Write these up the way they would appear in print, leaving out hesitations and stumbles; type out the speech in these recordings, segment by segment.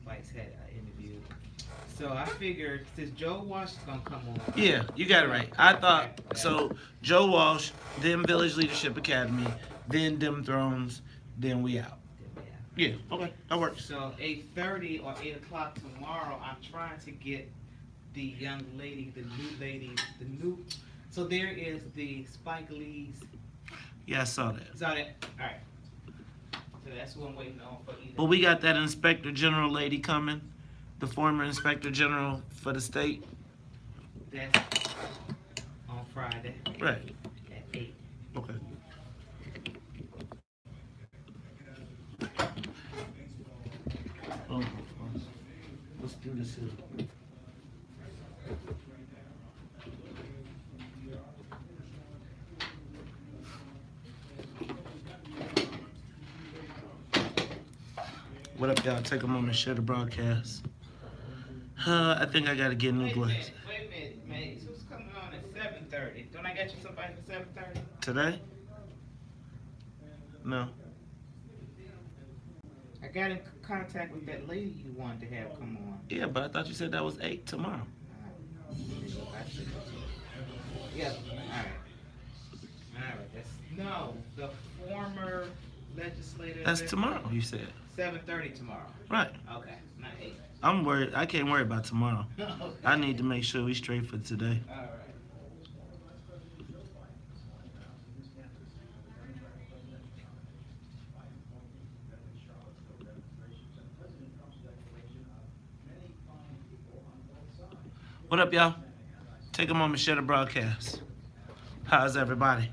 Spice had interviewed. So I figured since Joe Wash is gonna come on. Yeah, you got it right. I thought Okay. so. Joe Walsh, then Village Leadership Academy, then Dim Thrones, then we out. Yeah, okay, that works. So 8:30 or 8 o'clock tomorrow, I'm trying to get the young lady, the new lady, the new. So there is the Spike Lee's. Yeah, I saw that. Saw that. All right. So that's what I'm waiting on for either. Well, we got that Inspector General lady coming, the former Inspector General for the state. That's on Friday. Right. At 8. Okay. Oh, let's do this here. What up, y'all? Take a moment, share the broadcast. I think I gotta get new glasses. Wait a minute, man. Who's coming on at 7:30? Don't I got you somebody for 7:30? Today? No. I got in contact with that lady you wanted to have come on. Yeah, but I thought you said that was 8 tomorrow. Yeah. All right. That's no the former legislator. That's tomorrow, you said. 7:30 tomorrow. Right. Okay, not 8. I'm worried. I can't worry about tomorrow. Okay. I need to make sure we straight for today. All right. What up, y'all? Take a moment, share the broadcast. How's everybody?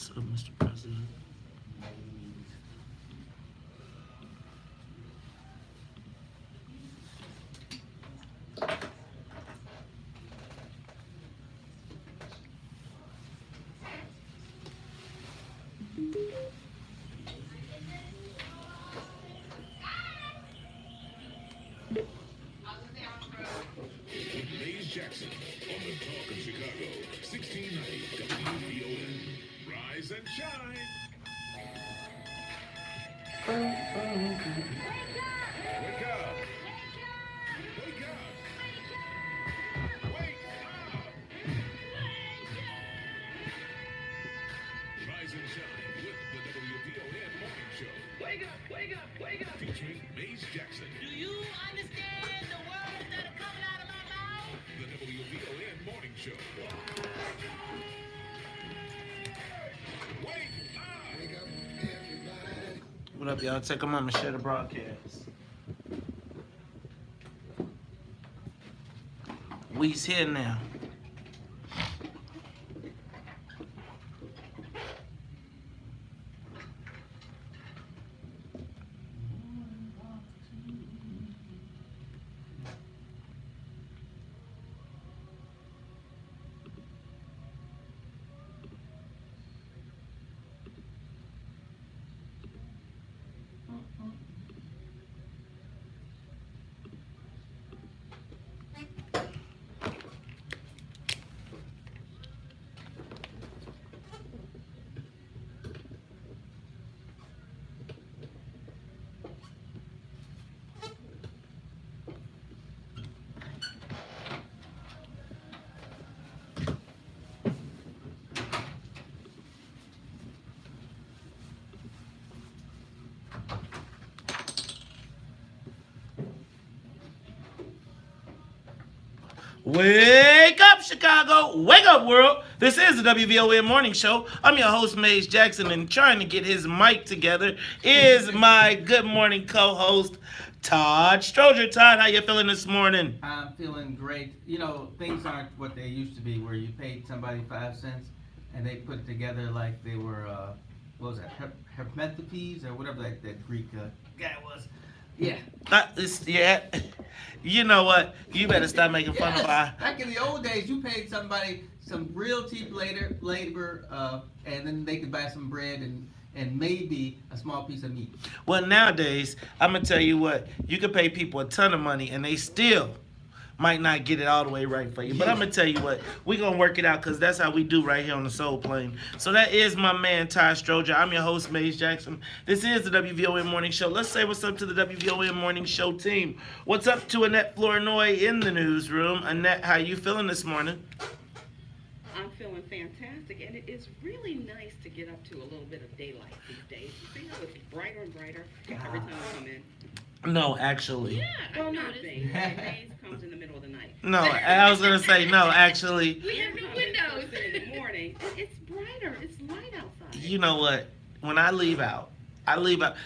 So, Mr. President. Maze Jackson on the Talk of Chicago, 1690 WVON. Rise and shine. Wake up. Wake up. Wake up. Rise and shine with the WVON Morning Show. Wake up, wake up, wake up. Featuring Maze Jackson. Do you understand the words that are coming out of my mouth? The WVON Morning Show. Wake up! What up, y'all? Take a moment, share the broadcast. We's here now. Wake up, Chicago! Wake up, world! This is the WVON Morning Show. I'm your host, Maze Jackson, and trying to get his mic together is my good morning co-host, Todd Stroger. Todd, how you feeling this morning? I'm feeling great. You know, things aren't what they used to be, where you paid somebody 5 cents and they put it together like they were, what was that, Hermetopes or whatever that Greek guy was. Yeah. Yeah. You know what? You better stop making fun of our... Back in the old days, you paid somebody some real cheap labor, and then they could buy some bread and maybe a small piece of meat. Well, nowadays, I'm going to tell you what. You can pay people a ton of money, and they still might not get it all the way right for you. But I'm going to tell you what. We're going to work it out because that's how we do right here on the Soul Plane. So that is my man, Todd Stroger. I'm your host, Maze Jackson. This is the WVON Morning Show. Let's say what's up to the WVON Morning Show team. What's up to Annette Flournoy in the newsroom? Annette, how you feeling this morning? I'm feeling fantastic, and it is really nice to get up to a little bit of daylight these days. You see how it's brighter and brighter every time I come in? No, actually. Yeah, Well, I'm no, not this- saying days comes in the middle of the night. No, I was going to say no, actually. We have new windows. In the morning, it's brighter. It's light outside. You know what? When I leave out.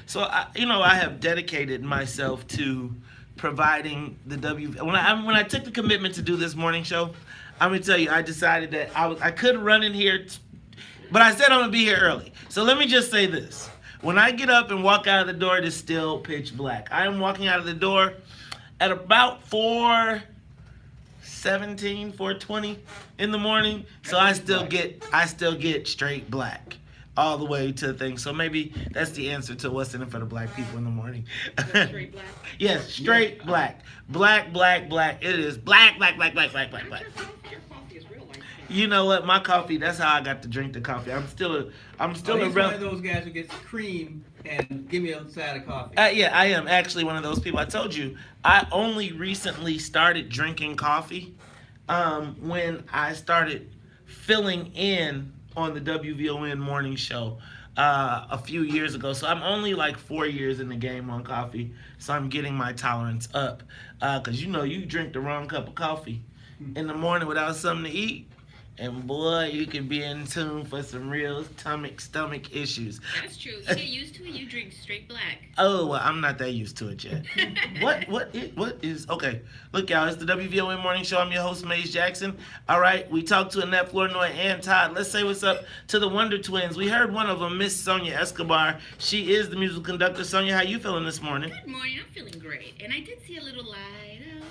So, I have dedicated myself to providing the when I took the commitment to do this morning show, I'm going to tell you, I decided that I could run in here, but I said I'm going to be here early. So let me just say this. When I get up and walk out of the door, it is still pitch black. I am walking out of the door at about 4:17, 4:20 in the morning. So I still get straight black all the way to the thing. So maybe that's the answer to what's in it for the black people in the morning. Straight black. Yes, straight black. Black, black, black. It is black, black, black, black, black, black, black. Your coffee is real light. You know what? My coffee, that's how I got to drink the coffee. I'm still a He's one of those guys who gets cream and give me a side of coffee. Yeah, I am actually one of those people. I told you, I only recently started drinking coffee when I started filling in on the WVON morning show a few years ago. So I'm only like 4 years in the game on coffee. So I'm getting my tolerance up. Because you drink the wrong cup of coffee in the morning without something to eat. And boy, you can be in tune for some real stomach issues. That's true. You get used to it. You drink straight black. Oh, well, I'm not that used to it yet. What is okay? Look, y'all, it's the WVON Morning Show. I'm your host, Maze Jackson. All right, we talked to Annette Flournoy and Todd. Let's say what's up to the Wonder Twins. We heard one of them, Miss Sonia Escobar. She is the musical conductor. Sonia, how you feeling this morning? Good morning. I'm feeling great. And I did see a little light outside.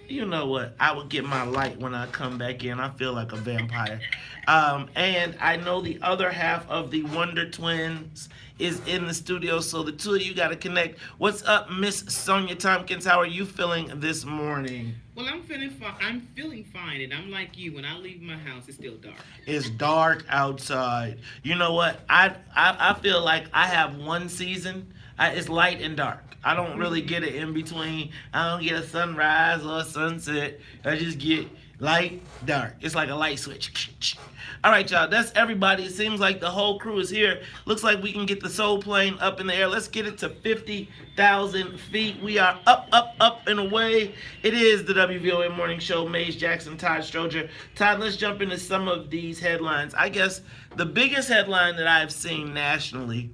You know what? I will get my light when I come back in. I feel like a vampire. And I know the other half of the Wonder Twins is in the studio, so the two of you got to connect. What's up, Miss Sonia Tompkins? How are you feeling this morning? Well, I'm feeling fine. I'm feeling fine, and I'm like you. When I leave my house, it's still dark. It's dark outside. You know what? I feel like I have one season. It's light and dark. I don't really get it in between. I don't get a sunrise or a sunset. I just get light, dark. It's like a light switch. All right, y'all. That's everybody. It seems like the whole crew is here. Looks like we can get the soul plane up in the air. Let's get it to 50,000 feet. We are up and away. It is the WVON Morning Show. Maze Jackson, Todd Stroger. Todd, let's jump into some of these headlines. I guess the biggest headline that I've seen nationally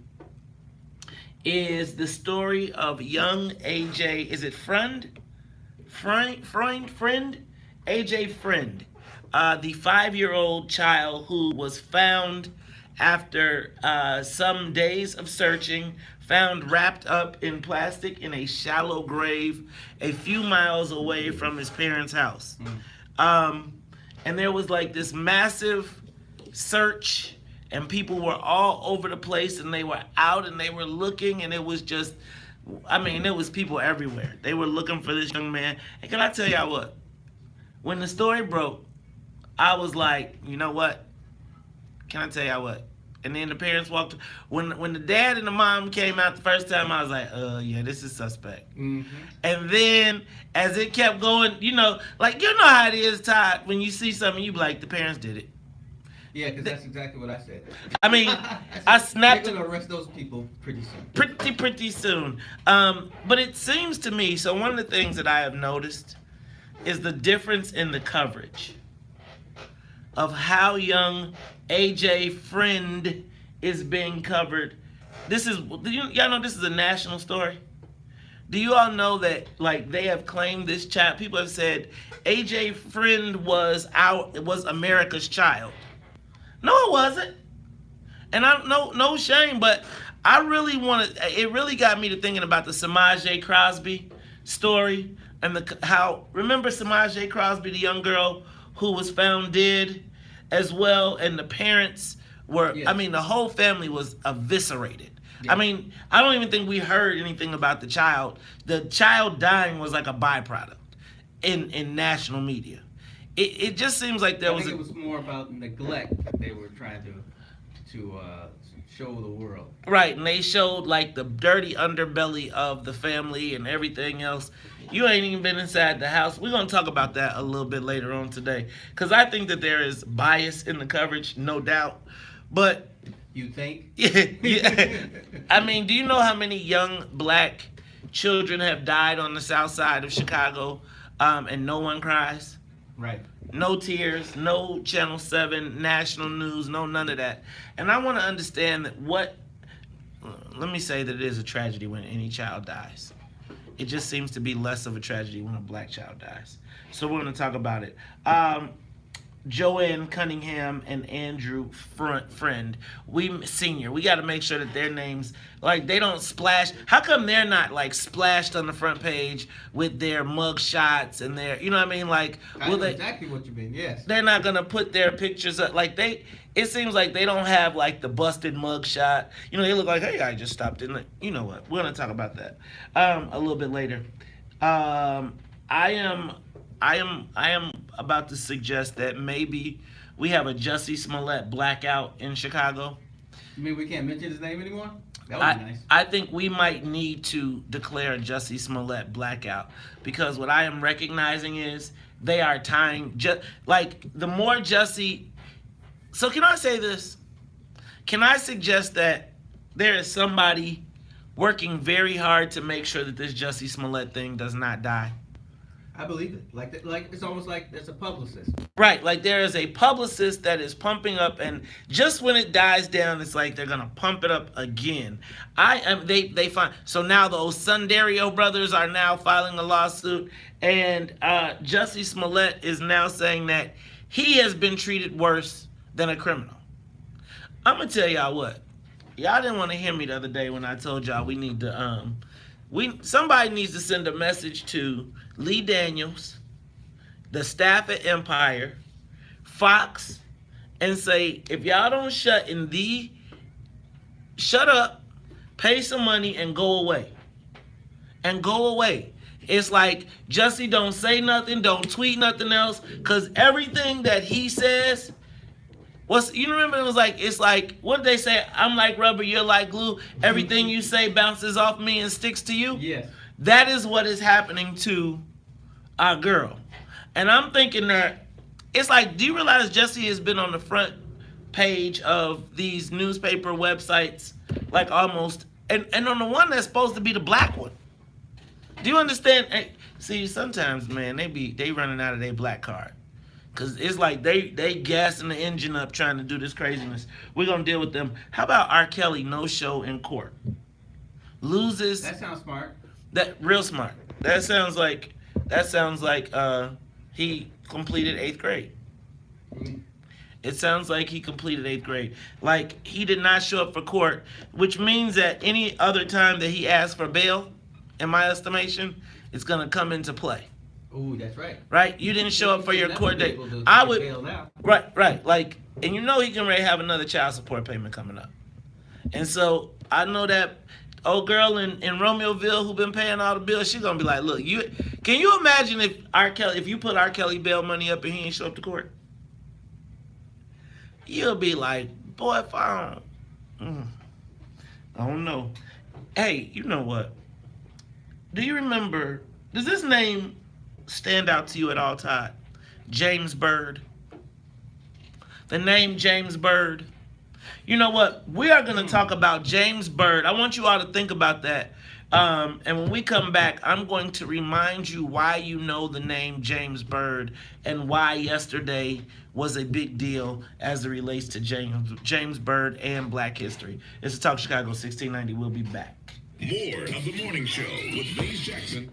is the story of young AJ. Is it Friend? AJ Friend. The 5-year-old child who was found after some days of searching, found wrapped up in plastic in a shallow grave a few miles away from his parents' house. And there was like this massive search, and people were all over the place, and they were out and they were looking, and it was just, I mean, there was people everywhere. They were looking for this young man. And can I tell y'all what? When the story broke, I was like, you know what? Can I tell y'all what? And then the parents walked. When the dad and the mom came out the first time, I was like, yeah, this is suspect. Mm-hmm. And then as it kept going, you know how it is, Todd, when you see something, you be like, the parents did it. Yeah, because that's exactly what I said. I mean, I snapped. They're gonna arrest those people pretty soon. Pretty soon. But it seems to me, so one of the things that I have noticed is the difference in the coverage of how young AJ Friend is being covered. Y'all know this is a national story? Do you all know that, like, they have claimed this child? People have said AJ Friend was America's child. No, it wasn't. And no shame, but I really it really got me to thinking about the Samaj J. Crosby story and remember Samaj J. Crosby, the young girl who was found dead as well, and the parents were, yes. I mean, the whole family was eviscerated. Yeah. I mean, I don't even think we heard anything about the child. The child dying was like a byproduct in national media. It just seems like I think it was more about neglect that they were trying to show the world. Right, and they showed like the dirty underbelly of the family and everything else. You ain't even been inside the house. We're going to talk about that a little bit later on today, because I think that there is bias in the coverage, no doubt. But you think? Yeah. I mean, do you know how many young black children have died on the south side of Chicago, and no one cries? Right. No tears, no Channel 7, national news, no none of that. And I want to understand that let me say that it is a tragedy when any child dies. It just seems to be less of a tragedy when a black child dies. So we're going to talk about it. Joanne Cunningham and Andrew Friend, Senior. We got to make sure that their names, like, they don't splash. How come they're not like splashed on the front page with their mug shots and their, you know what I mean? Like, I know exactly what you mean. Yes. They're not gonna put their pictures up. Like it seems like they don't have like the busted mug shot. You know, they look like, hey, I just stopped in. You know what? We're gonna talk about that a little bit later. I am about to suggest that maybe we have a Jussie Smollett blackout in Chicago. You mean we can't mention his name anymore? That would be nice. I think we might need to declare a Jussie Smollett blackout, because what I am recognizing is they are tying like the more Jussie. So can I say this? Can I suggest that there is somebody working very hard to make sure that this Jussie Smollett thing does not die? I believe it. Like it's almost like there's a publicist. Right, like there is a publicist that is pumping up, and just when it dies down, it's like they're gonna pump it up again. They find so now the Osundario brothers are now filing a lawsuit, and Jussie Smollett is now saying that he has been treated worse than a criminal. I'm gonna tell y'all what, y'all didn't want to hear me the other day when I told y'all we need to somebody needs to send a message to Lee Daniels, the staff at Empire, Fox, and say, if y'all don't shut up, pay some money, and go away. And go away. It's like, Jussie don't say nothing, don't tweet nothing else, because everything that he says, you remember it's like, what did they say? I'm like rubber, you're like glue. Everything you say bounces off me and sticks to you. Yes. That is what is happening to our girl. And I'm thinking that, it's like, do you realize Jussie has been on the front page of these newspaper websites, like almost, and on the one that's supposed to be the black one. Do you understand? See, sometimes, man, they running out of their black card. Cause it's like they gassing the engine up trying to do this craziness. We're gonna deal with them. How about R. Kelly no show in court? Loses. That sounds smart. That real smart. That sounds like he completed 8th grade. It sounds like he completed 8th grade. Like, he did not show up for court, which means that any other time that he asks for bail, in my estimation, it's gonna come into play. Ooh, that's right. Right? You didn't show up for your court date. I would. Right. Like, and you know he can already have another child support payment coming up. And so I know that old girl in Romeoville who been paying all the bills, she's gonna be like, look, can you imagine if you put R. Kelly bail money up and he ain't show up to court? You'll be like, boy, if I don't know. Hey, you know what? Do you remember, does this name stand out to you at all, Todd? James Byrd. The name James Byrd. You know what? We are going to talk about James Byrd. I want you all to think about that. And when we come back, I'm going to remind you why you know the name James Byrd and why yesterday was a big deal as it relates to James Byrd and Black history. It's the Talk Chicago 1690. We'll be back. More of the morning show with Blaze Jackson.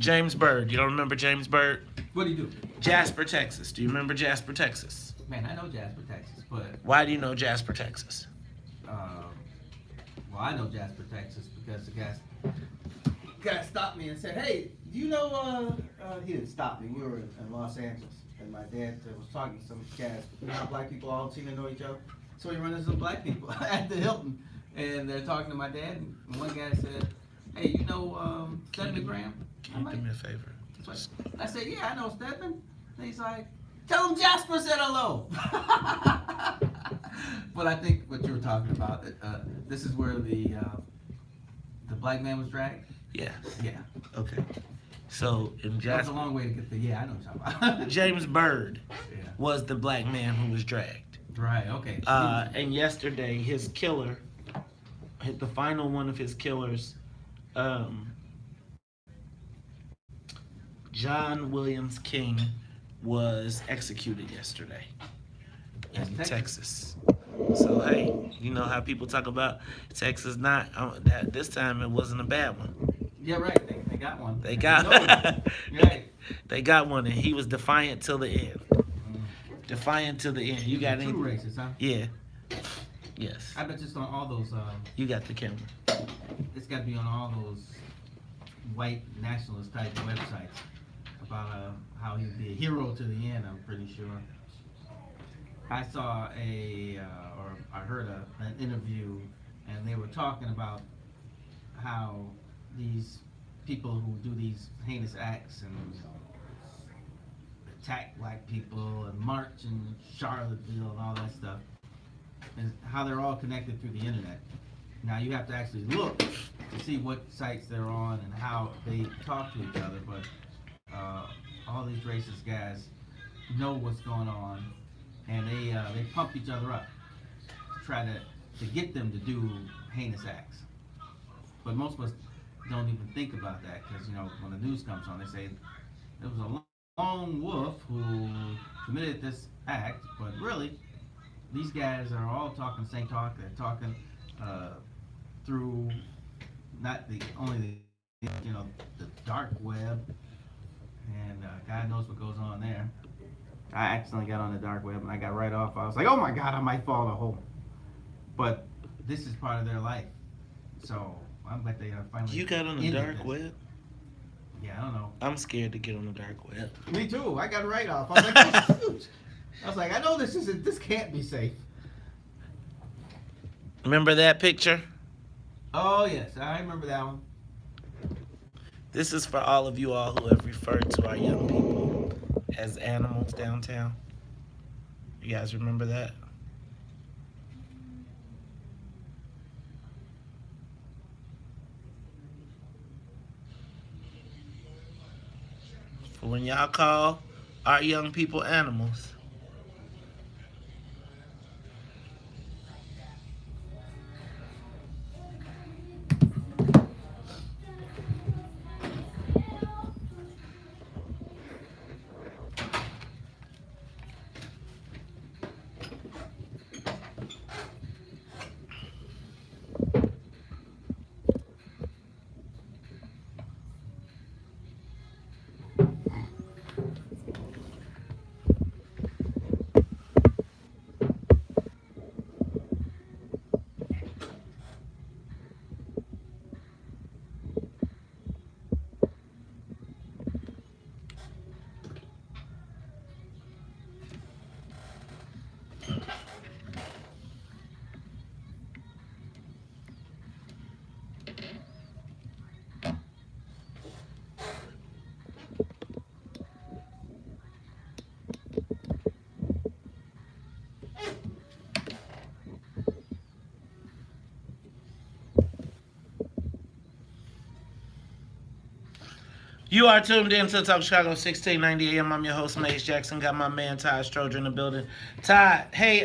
James Byrd. You don't remember James Byrd? What do you do? Jasper, Texas. Do you remember Jasper, Texas? Man, I know Jasper, Texas, but Why do you know Jasper, Texas? well, I know Jasper, Texas because the guy stopped me and said, "Hey, do you know?" He didn't stop me. We were in Los Angeles, and my dad was talking to some guys. You know how black people all seem to know each other. So he ran into some black people at the Hilton, and they're talking to my dad. And one guy said, "Hey, you know Stedman Graham?" Can you do me a favor? I said, "Yeah, I know Stedman." And he's like, "Tell him Jasper said hello." But I think what you were talking about, this is where the black man was dragged. Yeah. Yeah. Okay. So in That's a Jasper, long way to get the. Yeah, I know what you're talking about. James Byrd Yeah. was the black man who was dragged. Right. Okay. And yesterday, his killer, the final one of his killers, John Williams King, was executed yesterday in Texas. So hey, you know how people talk about Texas not this time it wasn't a bad one. Yeah, right. They got one. They got Right. They got one, and he was defiant till the end. Defiant till the end. You got any? True racist, huh? Yeah. Yes. I bet just on all those. You got the camera. It's got to be on all those white nationalist type websites about how he'd be a hero to the end. I'm pretty sure. I saw or I heard an interview, and they were talking about how these people who do these heinous acts and attack black people and march in Charlottesville and all that stuff, and how they're all connected through the internet. Now you have to actually look to see what sites they're on and how they talk to each other, but all these racist guys know what's going on, and they pump each other up to try to get them to do heinous acts. But most of us don't even think about that because, you know, when the news comes on, they say there was a lone wolf who committed this act, but really, these guys are all talking the same talk. They're talking through not the only the, you know, the dark web, and God knows what goes on there. I accidentally got on the dark web and I got right off. I was like, oh my God, I might fall in a hole. But this is part of their life, so I'm glad they are finally. You got on the ended dark this. web? Yeah, I don't know. I'm scared to get on the dark web. Me too. I got right off. I was like, oh, shoot. I was like, I know this can't be safe. Remember that picture? Oh yes, I remember that one. This is for all of you all who have referred to our young people as animals downtown. You guys remember that? For when y'all call our young people animals. You are tuned in to Talk Chicago 1690 AM. I'm your host, Mace Jackson. Got my man Todd Stroger in the building. Todd, hey,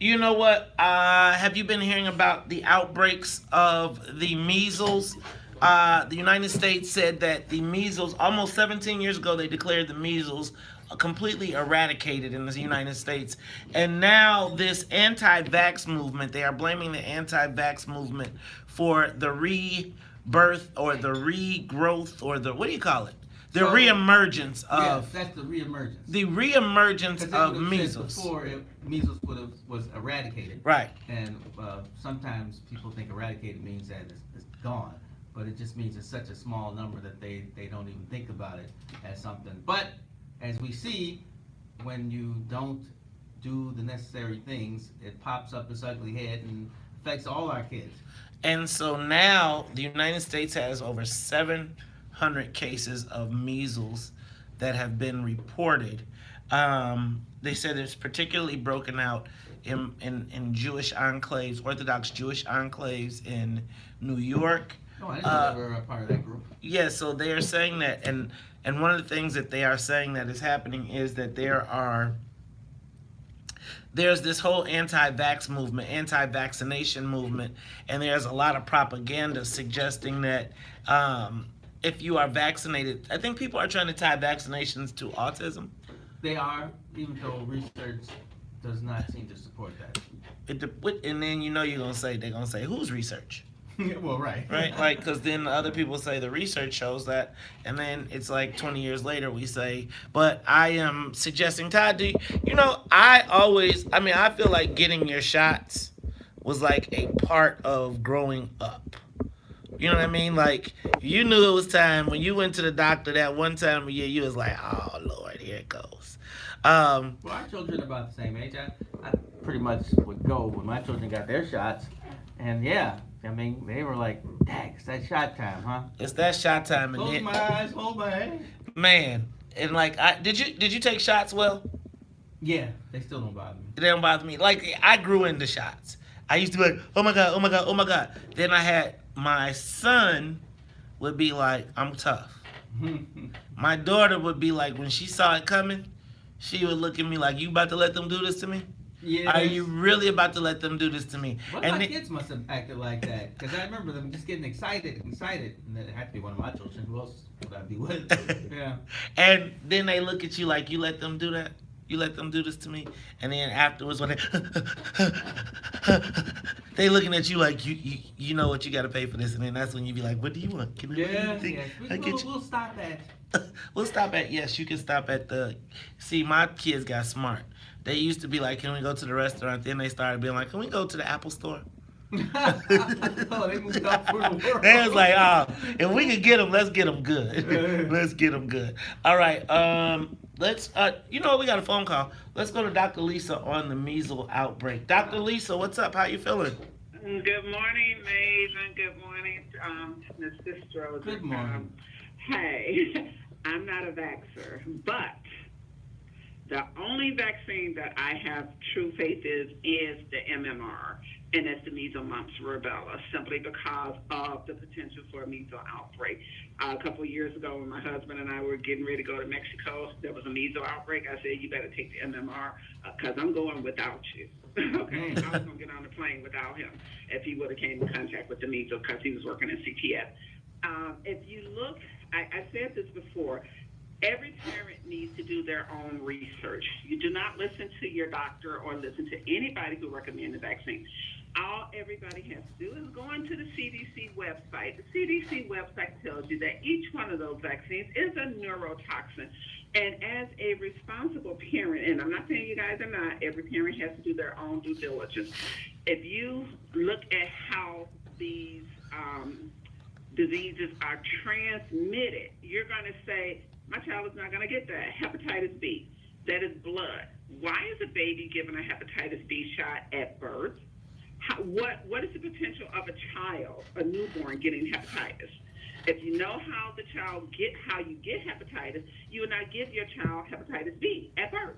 you know what? Have you been hearing about the outbreaks of the measles? The United States said that the measles, almost 17 years ago, they declared the measles completely eradicated in the United States. And now this anti-vax movement, they are blaming the anti-vax movement for the rebirth or the regrowth or the, what do you call it? The reemergence of... Yeah, that's the reemergence. The reemergence of measles. Before, measles was eradicated. Right. And sometimes people think eradicated means that it's gone. But it just means it's such a small number that they don't even think about it as something. But as we see, when you don't do the necessary things, it pops up its ugly head and affects all our kids. And so now the United States has over 700 cases of measles that have been reported. They said it's particularly broken out in Jewish enclaves, Orthodox Jewish enclaves in New York. Oh, I didn't know they were a part of that group. Yeah, so they are saying that, and one of the things that they are saying that is happening is that there's this whole anti-vax movement, anti-vaccination movement, and there's a lot of propaganda suggesting that if you are vaccinated, I think people are trying to tie vaccinations to autism. They are, even though research does not seem to support that. And then you know they're going to say, whose research? Well, right. Right, like, because then other people say the research shows that, and then it's like 20 years later we say, but I am suggesting, Todd, I feel like getting your shots was like a part of growing up. You know what I mean? Like, you knew it was time when you went to the doctor that one time a year, you was like, oh, Lord, here it goes. Well, our children are about the same age. I pretty much would go when my children got their shots, and yeah, I mean, they were like, dang, it's that shot time, huh? It's that shot time. And Close my eyes, hold my hand. Man, and like, did you take shots well? Yeah, they still don't bother me. They don't bother me. Like, I grew into shots. I used to be like, oh my God, oh my God, oh my God. Then I had, my son would be like, I'm tough. My daughter would be like, when she saw it coming, she would look at me like, you about to let them do this to me? Yeah. Are you really about to let them do this to me? One of my kids must have acted like that, because I remember them just getting excited, and it had to be one of my children. Who else would I be with? Yeah. And then they look at you like you let them do that. You let them do this to me, and then afterwards when they looking at you like you know what you got to pay for this, and then that's when you be like, what do you want? Can I Yeah. think Yes. I get you? We'll stop at. We'll stop at, yes, you can stop at the, see, my kids got smart. They used to be like, can we go to the restaurant? Then they started being like, can we go to the Apple store? Oh, they moved up for the world. They was like, if we can get them, let's get them good. Let's get them good. All right, let's, you know, we got a phone call. Let's go to Dr. Lisa on the measles outbreak. Dr. Lisa, what's up? How you feeling? Good morning, Maeve, and good morning, Miss Sister. Good morning. Hey, I'm not a vaxxer, but the only vaccine that I have true faith is the MMR, and that's the measles, mumps, rubella, simply because of the potential for a measles outbreak. A couple of years ago, when my husband and I were getting ready to go to Mexico, there was a measles outbreak. I said, you better take the MMR because I'm going without you. Okay, I was going to get on the plane without him if he would have came in contact with the measles because he was working in CTS. If you look, I said this before, every parent needs to do their own research. You do not listen to your doctor or listen to anybody who recommends the vaccine. All everybody has to do is go onto the CDC website. The CDC website tells you that each one of those vaccines is a neurotoxin. And as a responsible parent, and I'm not saying you guys are not, every parent has to do their own due diligence. If you look at how these diseases are transmitted, you're going to say, my child is not going to get that. Hepatitis B, that is blood. Why is a baby given a hepatitis B shot at birth? What is the potential of a child, a newborn, getting hepatitis? If you know how you get hepatitis, you will not give your child hepatitis B at birth.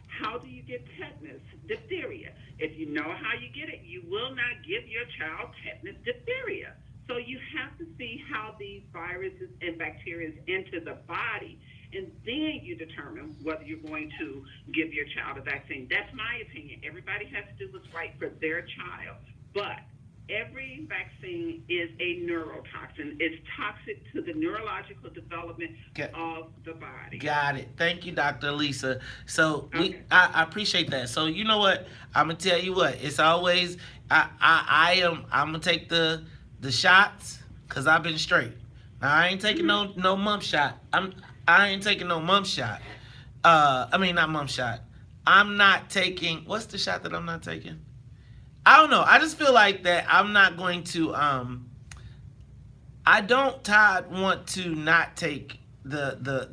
How do you get tetanus, diphtheria? If you know how you get it, you will not give your child tetanus, diphtheria. So you have to see how these viruses and bacteria enter the body, and then you determine whether you're going to give your child a vaccine. That's my opinion. Everybody has to do what's right for their child. But every vaccine is a neurotoxin. It's toxic to the neurological development of the body. Got it. Thank you, Dr. Lisa. So Okay. I appreciate that. So you know what? I'm gonna tell you what. It's always I'm gonna take the shots because I've been straight. Now I ain't taking no mump shot. I ain't taking no mump shot. I mean not mump shot. I'm not taking. What's the shot that I'm not taking? I don't know. I just feel like that I'm not going to. I don't, Todd, want to not take the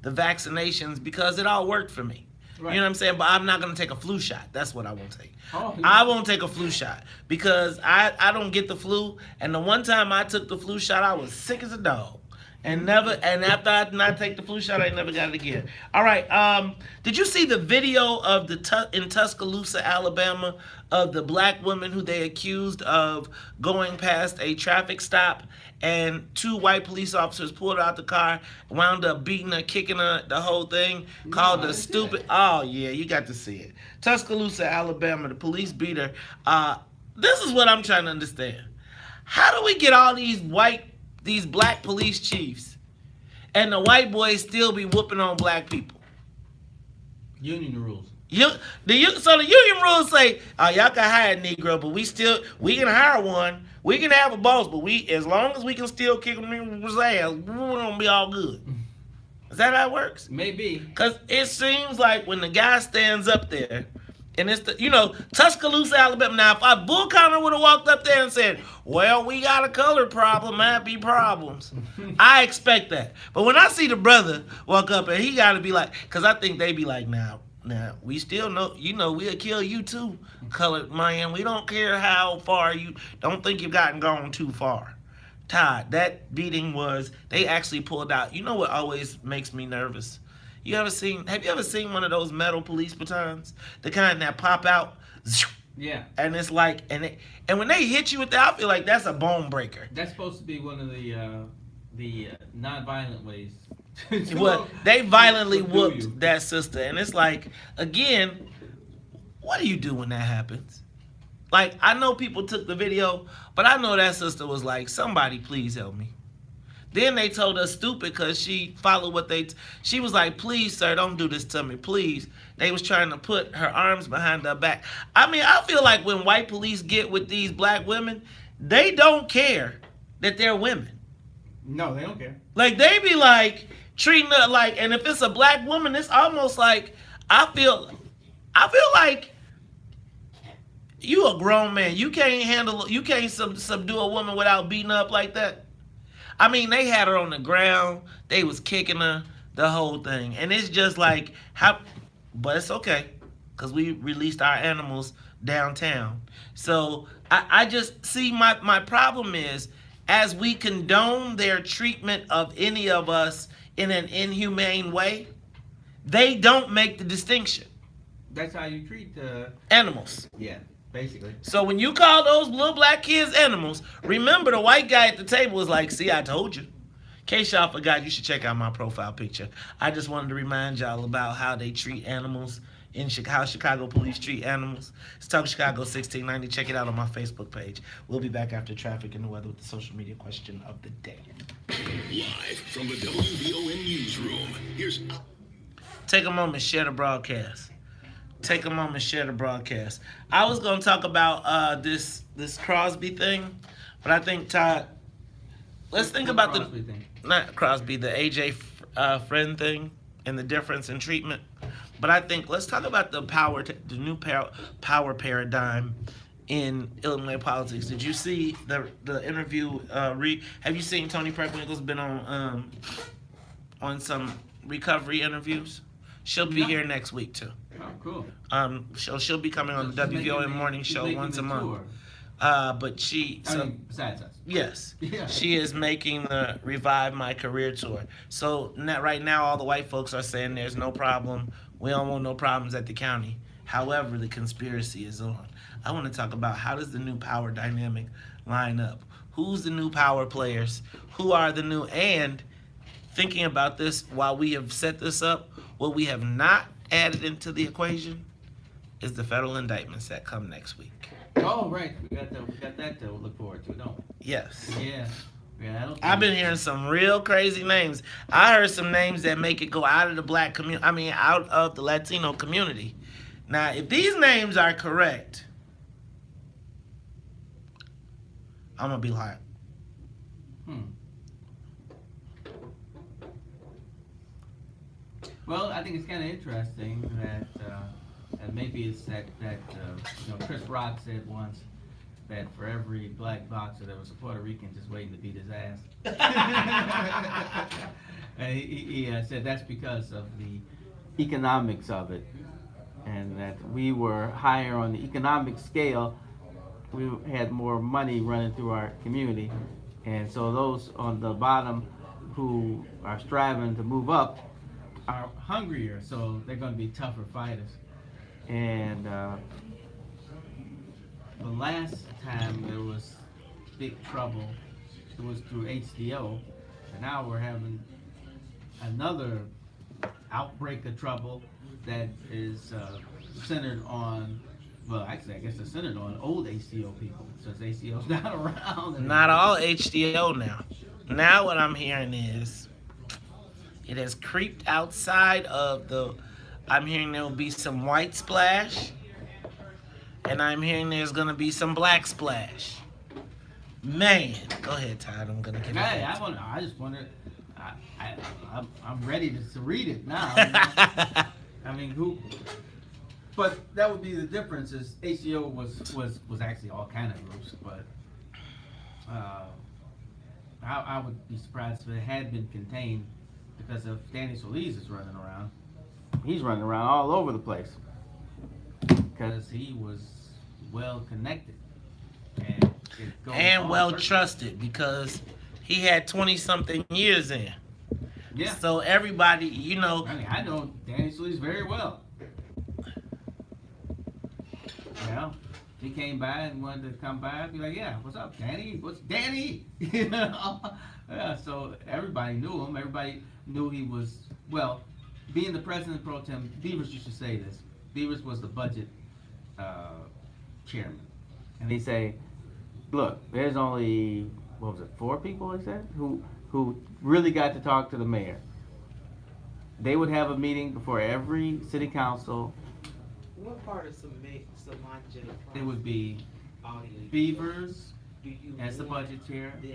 vaccinations because it all worked for me. Right. You know what I'm saying? But I'm not going to take a flu shot. That's what I won't take. Oh, yeah. I won't take a flu shot because I don't get the flu. And the one time I took the flu shot, I was sick as a dog. And after I did not take the flu shot, I never got it again. All right. Did you see the video of in Tuscaloosa, Alabama, of the black woman who they accused of going past a traffic stop, and two white police officers pulled her out the car, wound up beating her, kicking her, the whole thing, called her stupid. Oh yeah, you got to see it. Tuscaloosa, Alabama, the police beat her. This is what I'm trying to understand. How do we get all these black police chiefs, and the white boys still be whooping on black people? Union rules. So the union rules say, y'all can hire a Negro, but we can hire one. We can have a boss, but as long as we can still kick him in his ass, we're gonna be all good. Is that how it works? Maybe. Because it seems like when the guy stands up there, and it's Tuscaloosa, Alabama. Now, if Bull Connor would have walked up there and said, well, we got a color problem, might be problems. I expect that. But when I see the brother walk up, and he got to be like, because I think they be like, now, we still know, we'll kill you too, colored man. We don't care how far don't think you've gone too far. Todd, that beating they actually pulled out. You know what always makes me nervous? Have you ever seen one of those metal police batons? The kind that pop out? Yeah. And it's like, and when they hit you with that, I feel like that's a bone breaker. That's supposed to be one of the non-violent ways Well, they violently Subdue whooped you. that sister, and it's like, again, what do you do when that happens? Like, I know people took the video, but I know that sister was like, somebody please help me. Then they told her stupid because she followed what she was like, please, sir, don't do this to me, please. They was trying to put her arms behind her back. I mean, I feel like when white police get with these black women, they don't care that they're women. No, they don't care. Like, they be like, treating her like, and if it's a black woman, it's almost like, I feel like you a grown man. You can't subdue a woman without beating her up like that. I mean, they had her on the ground. They was kicking her, the whole thing. And it's just like, but it's okay, because we released our animals downtown. So I just see my problem is, as we condone their treatment of any of us in an inhumane way, they don't make the distinction. That's how you treat Animals. yeah, basically. So when you call those little black kids animals, remember the white guy at the table was like, see, I told you. In case y'all forgot, you should check out my profile picture. I just wanted to remind y'all about how they treat animals in Chicago, how Chicago police treat animals. It's Talk Chicago 1690. Check it out on my Facebook page. We'll be back after traffic and the weather with the social media question of the day. Live from the WVON newsroom, here's... Take a moment, share the broadcast. Take a moment, share the broadcast. I was going to talk about this Crosby thing, but I think, Todd, let's think about Crosby thing. not Crosby, the AJ Friend thing and the difference in treatment. But I think let's talk about the new power paradigm in Illinois politics. Did you see the interview? Have you seen Toni Preckwinkle's been on some recovery interviews? She'll be here next week too. Oh, cool. She'll be coming on the So she's WVON making morning she's show making once a the month. tour. But Besides us. yes, Yeah. she is making the Revive My Career tour. So right now, all the white folks are saying there's no problem. We don't want no problems at the county. However, the conspiracy is on. I want to talk about how does the new power dynamic line up? Who's the new power players? Who are the new? And thinking about this while we have set this up, what we have not added into the equation is the federal indictments that come next week. Oh, right. We got that to look forward to, don't Yes. we? Yeah. Yeah, I've been hearing some real crazy names. I heard some names that make it go out of the black community. I mean, out of the Latino community. Now, if these names are correct, I'm gonna be like, Well, I think it's kind of interesting that maybe it's that Chris Rock said once that for every black boxer there was a Puerto Rican just waiting to beat his ass. And he said that's because of the economics of it, and that we were higher on the economic scale. We had more money running through our community, and so those on the bottom who are striving to move up are hungrier, so they're going to be tougher fighters. And the last time there was big trouble, it was through HDO, and now we're having another outbreak of trouble that is centered on, well, actually, I guess it's centered on old HDO people, since HDO's not around anymore. not all HDO now. Now what I'm hearing is it has creeped outside of I'm hearing there will be some white splash, and I'm hearing there's going to be some black splash. Man, go ahead, Todd. I'm going to give Hey, it I just wonder. I'm ready to read it now. I mean, who? But that would be the difference. Is HCO was actually all kind of groups, but I would be surprised if it had been contained, because if Danny Solis is running around, he's running around all over the place because he was well connected and well trusted, because he had 20-something years in. Yeah. So everybody, you know. I mean, I know Danny Solis very well. Well, if he came by and wanted to come by, I'd be like, yeah, what's up, Danny? What's Danny? You know? Yeah, so everybody knew him. Everybody, knew he was, well, being the president pro tem, Beavers used to say this. Beavers was the budget chairman. And they say, look, there's only, what was it, 4 people, they said, who really got to talk to the mayor. They would have a meeting before every city council. What part of Samaj It would be audience? Beavers Do you as the want budget chair, the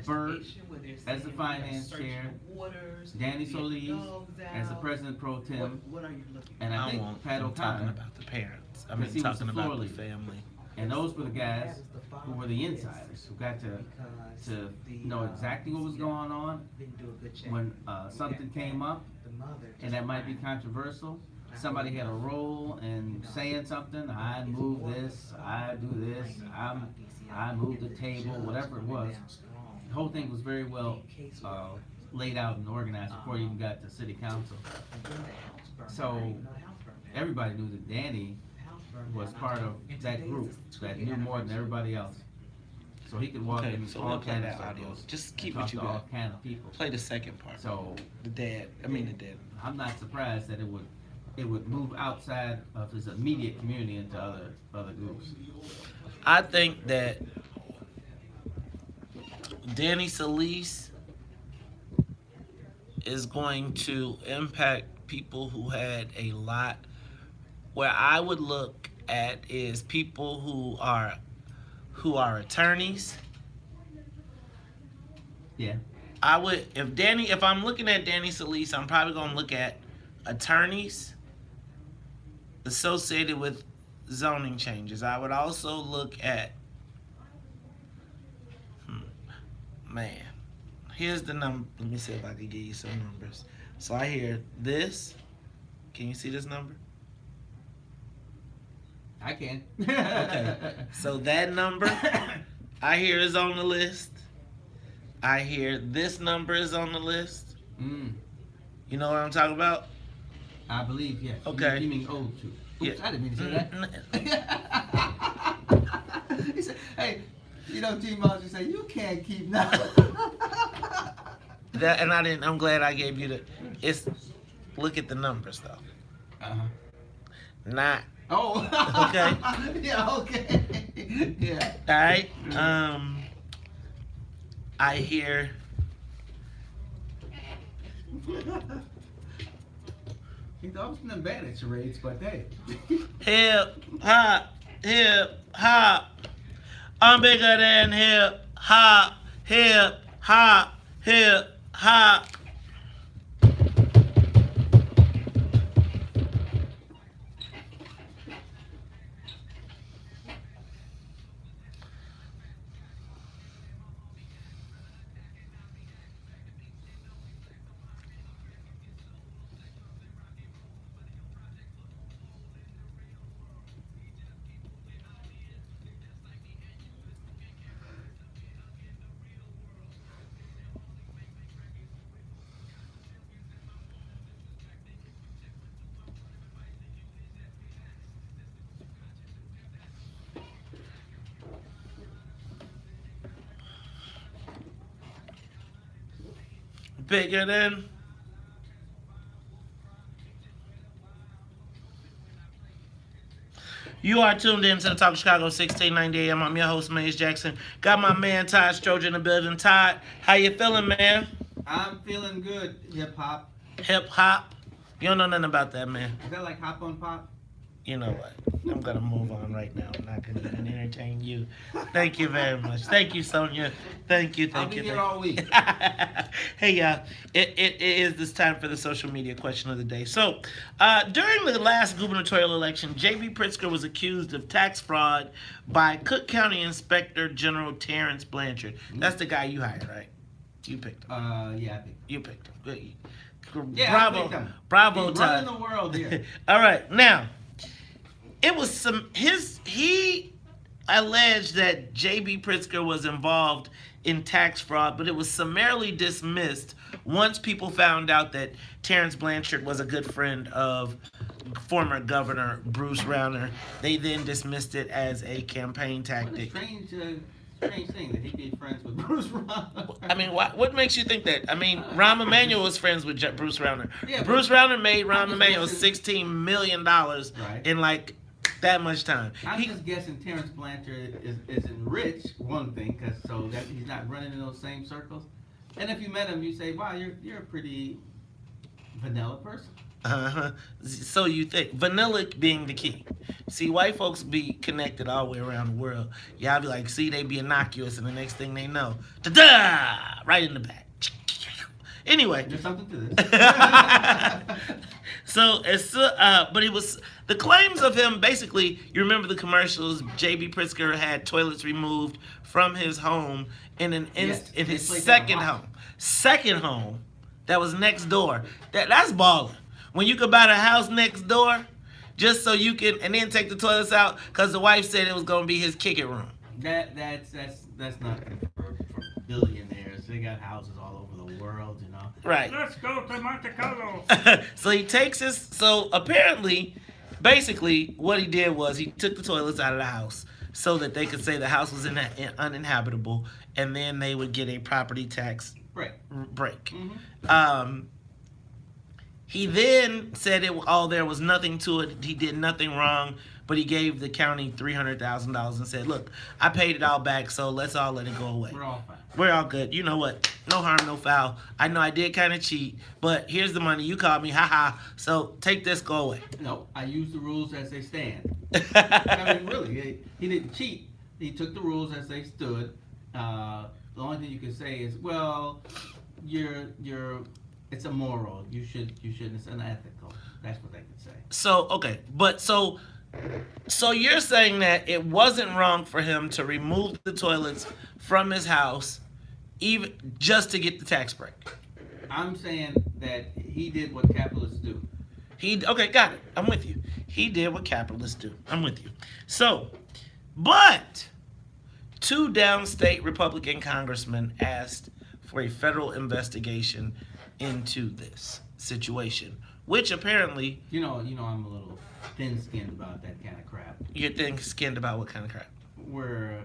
Bert investigation where they're as the saying finance searching chair, the waters, Danny getting Solis dogs as the out? president pro tem, What are you looking and I think Pat I'm talking O'Connor. about the parents. I Because mean, he was talking the floor about the leader. family. And those were the guys who were the insiders, who got to know exactly what was going on Didn't do a good job. when something came up, The mother and that might be controversial. Somebody had a role in saying something, I move this, I do this, I move the table, whatever it was. The whole thing was very well laid out and organized before you even got to city council. So everybody knew that Danny was part of that group that knew more than everybody else. So he could walk Okay, in so all we'll play kinds of that audio. circles Just and keep talk what you to all got. kind of people. Play the second part. So The dad. I'm not surprised that it would move outside of his immediate community into other groups. I think that Danny Solis is going to impact people who had a lot. Where I would look at is people who are attorneys. Yeah. If I'm looking at Danny Solis, I'm probably gonna look at attorneys associated with zoning changes. I would also look at man. Here's the number. Let me see if I can give you some numbers. So I hear this. Can you see this number? I can. Okay. So that number I hear is on the list. I hear this number is on the list. You know what I'm talking about? I believe, yes. Okay. You mean old too. Oops, Yeah. I didn't mean to say that. He said, hey, you know, T-Mouse, you say, you can't keep now. That and I didn't. I'm glad I gave you the. It's look at the numbers though. Uh-huh. Not Oh. Okay. Yeah, okay. Yeah. all right. I hear He thought I was not bad at charades, but hey. hip hop, hip hop. I'm bigger than hip hop, hip hop, hip hop. Bigger than. You are tuned in to the Talk of Chicago 1690 AM. I'm your host, Maze Jackson. Got my man Todd Stroger in the building. Todd, how you feeling, man? I'm feeling good, hip hop. Hip hop? You don't know nothing about that, man. Is that like hop on pop? You know what? I'm gonna move on right now. I'm not gonna even entertain you. Thank you very much. Thank you, Sonia. Thank you. I'll be here all week. Hey, y'all. It is this time for the social media question of the day. So, during the last gubernatorial election, J.B. Pritzker was accused of tax fraud by Cook County Inspector General Terrence Blanchard. That's the guy you hired, right? You picked him. Yeah, I think. You picked him. Good. Yeah, Bravo. I picked him. Bravo, He's Todd. running the world here. All right, now it was he alleged that J.B. Pritzker was involved in tax fraud, but it was summarily dismissed once people found out that Terrence Blanchard was a good friend of former Governor Bruce Rauner. They then dismissed it as a campaign What a tactic. strange strange thing that he'd be friends with Bruce Rauner. I mean, what makes you think that? I mean, Rahm Emanuel was friends with Bruce Rauner. Yeah, Bruce Rauner made Rahm Emanuel guessing- $16 million Right. in like that much time. I'm He- just guessing Terrence Blanchard isn't rich, one thing, because so that he's not running in those same circles. And if you met him, you say, wow, you're a pretty vanilla person. Uh-huh. So you think vanilla being the key. See, white folks be connected all the way around the world. Y'all be like, see, they be innocuous, and the next thing they know, da-da, right in the back. Anyway. There's something to this. So but it was the claims of him. Basically, you remember the commercials. J.B. Pritzker had toilets removed from his home in Yes, in his they placed second them on. second home that was next door. That's baller. When you could buy the house next door, just so you can, and then take the toilets out, because the wife said it was gonna be his kicking room. That's not for billionaires. They got houses all over the world, you know. Right. Let's go to Monte Carlo. So he takes his. So apparently, basically, what he did was he took the toilets out of the house so that they could say the house was uninhabitable, and then they would get a property tax Right. break. Mm-hmm. He then said there was nothing to it. He did nothing wrong, but he gave the county $300,000 and said, "Look, I paid it all back, so let's all let it go away. We're all fine. We're all good. You know what? No harm, no foul. I know I did kind of cheat, but here's the money. You called me, haha. So take this, go away." No, I use the rules as they stand. I mean, really, he didn't cheat. He took the rules as they stood. The only thing you can say is, well, it's immoral. You shouldn't. It's unethical. That's what they could say. So okay, but so you're saying that it wasn't wrong for him to remove the toilets from his house, even just to get the tax break. I'm saying that he did what capitalists do. Okay, got it. I'm with you. He did what capitalists do. I'm with you. So, but 2 downstate Republican congressmen asked for a federal investigation into this situation, which apparently You know, I'm a little thin-skinned about that kind of crap. you're thin-skinned about. What kind of crap? Where,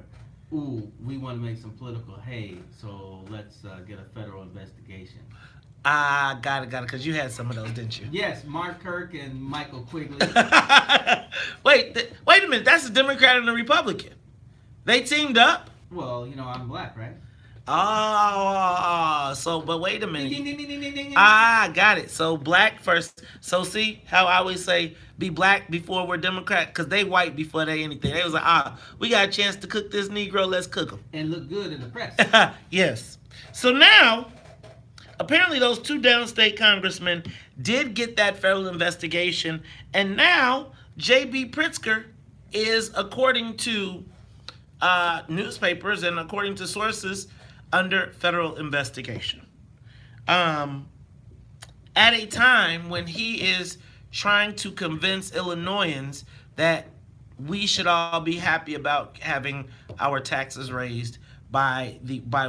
we want to make some political hay, so let's get a federal investigation. Ah, got it, because you had some of those, didn't you? Yes, Mark Kirk and Michael Quigley. Wait a minute. That's a Democrat and a Republican. They teamed up? Well, I'm black, right? Oh, but wait a Ding, minute. ding, ding, ding, ding, ding, ding. Got it. So black first. So see how I always say be black before we're Democrat? Because they white before they anything. They was like, we got a chance to cook this Negro, let's cook him. And look good in the press. Yes. So now, apparently those 2 downstate congressmen did get that federal investigation, and now J.B. Pritzker is, according to newspapers and according to sources, under federal investigation. At a time when he is trying to convince Illinoisans that we should all be happy about having our taxes raised by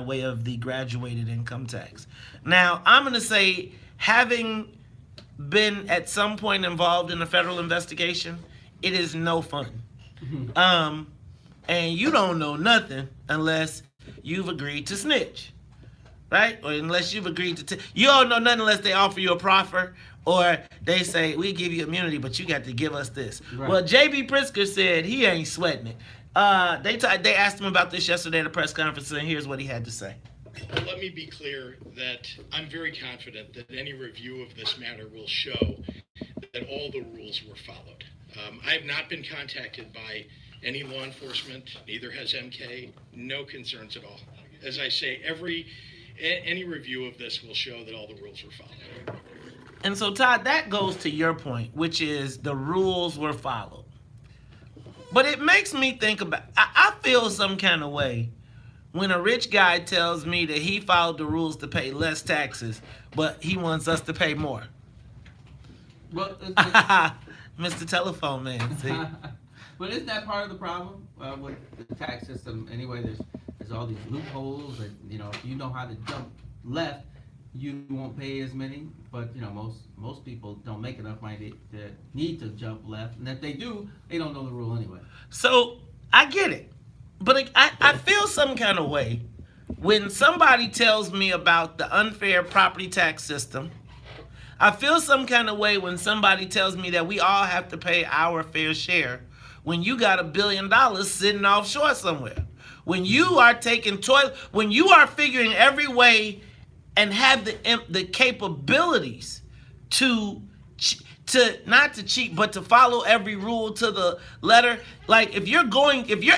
way of the graduated income tax. Now, I'm going to say, having been at some point involved in a federal investigation, it is no fun. And you don't know nothing unless you've agreed to snitch, right? Or unless you've agreed to, you don't know nothing unless they offer you a proffer or they say, we give you immunity, but you got to give us this. Right. Well, J.B. Pritzker said he ain't sweating it. They asked him about this yesterday at a press conference, and here's what he had to say. Let me be clear that I'm very confident that any review of this matter will show that all the rules were followed. I have not been contacted by any law enforcement, neither has MK, no concerns at all. As I say, any review of this will show that all the rules were followed. And so, Todd, that goes to your point, which is the rules were followed. But it makes me think about, I feel some kind of way when a rich guy tells me that he followed the rules to pay less taxes, but he wants us to pay more. Well, Mr. Telephone Man, see? but isn't that part of the problem with the tax system? Anyway, there's all these loopholes, and if you know how to jump left, you won't pay as many. But most people don't make enough money to need to jump left, and if they do, they don't know the rule anyway. So I get it. But I feel some kind of way when somebody tells me about the unfair property tax system. I feel some kind of way when somebody tells me that we all have to pay our fair share when you got $1 billion sitting offshore somewhere. When you are when you are figuring every way and have the capabilities to not to cheat, but to follow every rule to the letter. Like if you're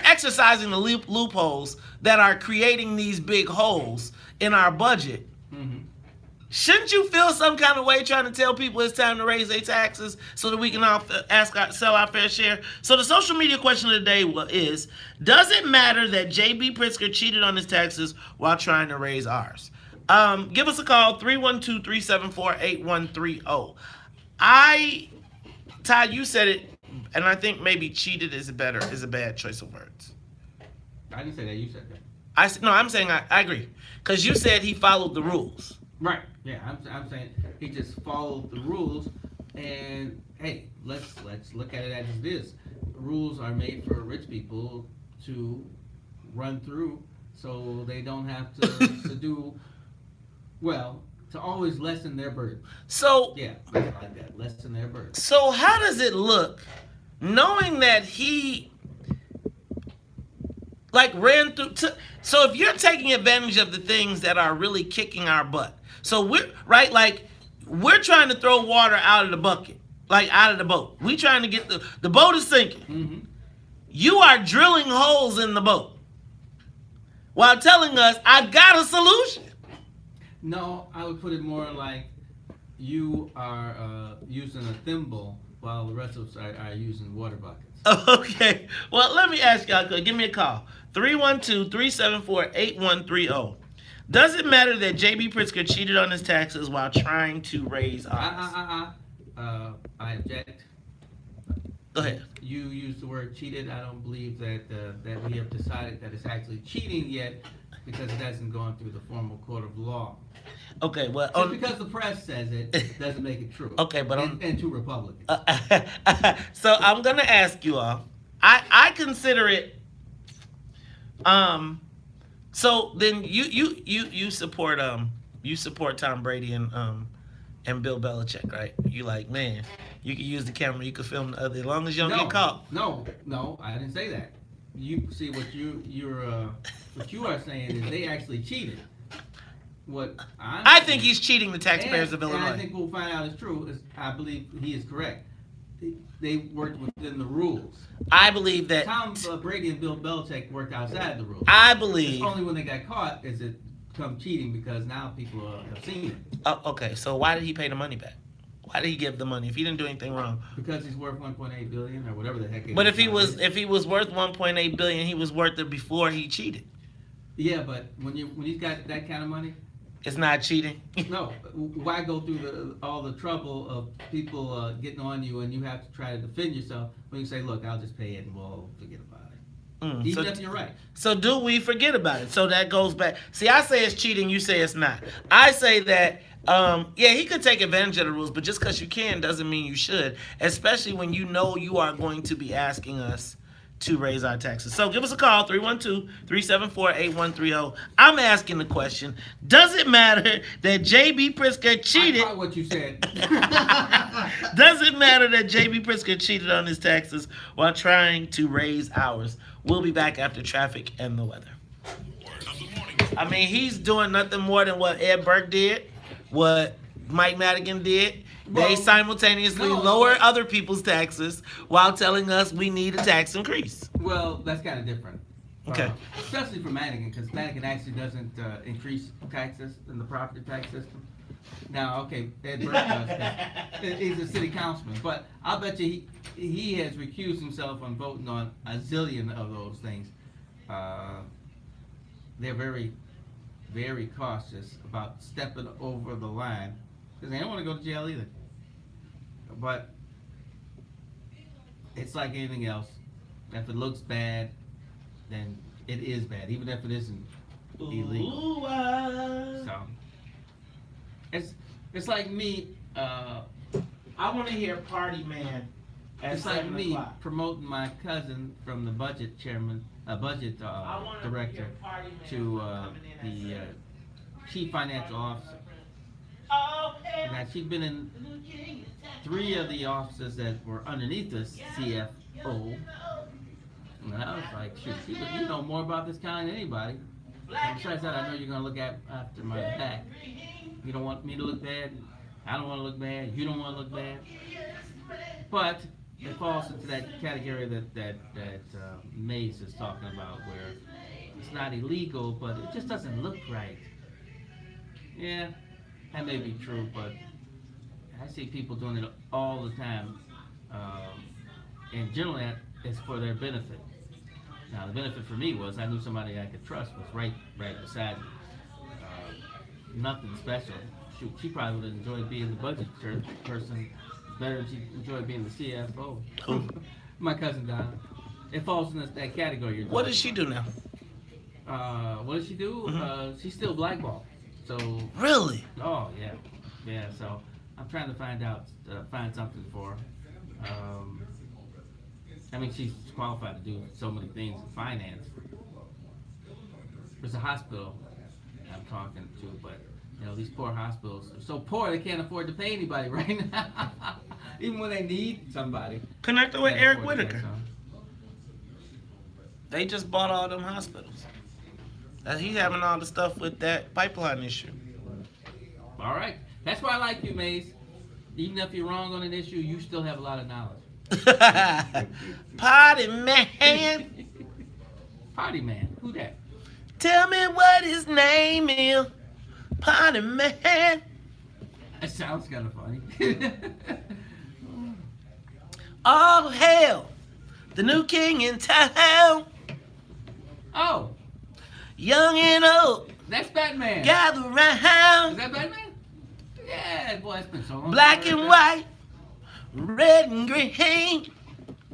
exercising the loopholes that are creating these big holes in our budget, shouldn't you feel some kind of way trying to tell people it's time to raise their taxes so that we can all sell our fair share? So the social media question of the day is, does it matter that J.B. Pritzker cheated on his taxes while trying to raise ours? Give us a call, 312-374-8130. Ty, you said it, and I think maybe cheated is a bad choice of words. I didn't say that. You said that. I'm saying I agree, because you said he followed the rules. Right. Yeah. I'm saying he just followed the rules, and hey, let's look at it as it is. Rules are made for rich people to run through, so they don't have to do well. To always lessen their burden. So yeah, like that, lessen their burden. So how does it look, knowing that he ran through? So if you're taking advantage of the things that are really kicking our butt, so we're trying to throw water out of the bucket, out of the boat. We trying to get the boat is sinking. Mm-hmm. You are drilling holes in the boat while telling us I've got a solution. No, I would put it more like you are using a thimble while the rest of us are using water buckets. Okay. Well, let me ask y'all, give me a call. 312-374-8130. Does it matter that J.B. Pritzker cheated on his taxes while trying to raise ours? I object. Go ahead. You used the word cheated. I don't believe that we have decided that it's actually cheating yet, because it hasn't gone through the formal court of law. Okay, well, just because the press says it doesn't make it true. Okay, but and to Republicans. So I'm gonna ask you all. I consider it. So then you support Tom Brady and Bill Belichick, right? You like, man, you can use the camera, you can film the other, as long as you don't get caught. No, I didn't say that. You see what you are saying is they actually cheated. I think he's cheating the taxpayers of Illinois. And I think we'll find out it's true. I believe he is correct. They worked within the rules. I believe that Tom Brady and Bill Belichick worked outside the rules. I believe it's only when they got caught is it become cheating, because now people have seen it. Okay, so why did he pay the money back? Why did he give the money if he didn't do anything wrong? Because he's worth $1.8 billion or whatever the heck it is. But if he was worth $1.8 billion, he was worth it before he cheated. Yeah, but when he's got that kind of money, it's not cheating. No, why go through all the trouble of people getting on you, and you have to try to defend yourself when you say, "Look, I'll just pay it and we'll forget about it." Even if you're right. So do we forget about it? So that goes back. See, I say it's cheating. You say it's not. I say that. He could take advantage of the rules, but just because you can doesn't mean you should, especially when you know you are going to be asking us to raise our taxes. So give us a call, 312-374-8130. I'm asking the question, does it matter that J.B. Pritzker cheated? I caught what you said. Does it matter that J.B. Pritzker cheated on his taxes while trying to raise ours? We'll be back after traffic and the weather. I mean, he's doing nothing more than what Ed Burke did, what Mike Madigan did. They simultaneously lower other people's taxes while telling us we need a tax increase. Well, that's kind of different. Okay. Especially for Madigan, because Madigan actually doesn't increase taxes in the property tax system. Now, okay, Ed Burke does, 'cause he's a city councilman, but I'll bet you he has recused himself on voting on a zillion of those things. They're very, very cautious about stepping over the line, because they don't want to go to jail either. But it's like anything else. If it looks bad, then it is bad, even if it isn't illegal. So it's like me. I want to hear Party Man at It's like 7 me o'clock. promoting my cousin from the budget chairman, budget director to the chief financial officer. Now she's been in 3 of the offices that were underneath this CFO. And I was like, shoot, you know more about this kind than anybody. And besides that, I know you're gonna look after my back. You don't want me to look bad. I don't want to look bad. You don't want to look bad. But it falls into that category that Mace is talking about, where it's not illegal, but it just doesn't look right. Yeah, that may be true, but I see people doing it all the time, and generally it's for their benefit. Now, the benefit for me was I knew somebody I could trust was right beside me. Nothing special. Shoot, she probably would have enjoyed being the budget person better than she enjoyed being the CFO. Who? My cousin Donna. It falls in that category. You're What does she do now? What does she do? She's still blackballed. So. Really? Oh yeah. So I'm trying to find something for her. I mean, she's qualified to do so many things in finance. There's a hospital I'm talking to, but you know, these poor hospitals are so poor they can't afford to pay anybody right now, even when they need somebody. Connected with Can't Eric afford to pay Whitaker. someone. They just bought all them hospitals. He's having all the stuff with that pipeline issue. All right, that's why I like you, Mace. Even if you're wrong on an issue, you still have a lot of knowledge. Party man. Party man, who that? Tell me what his name is. Party man. That sounds kind of funny. Oh hell, the new king in town. Oh, Young and old, that's Batman. gather Is round. that Batman? Yeah, boy, it's been so long. Black and white, red and green.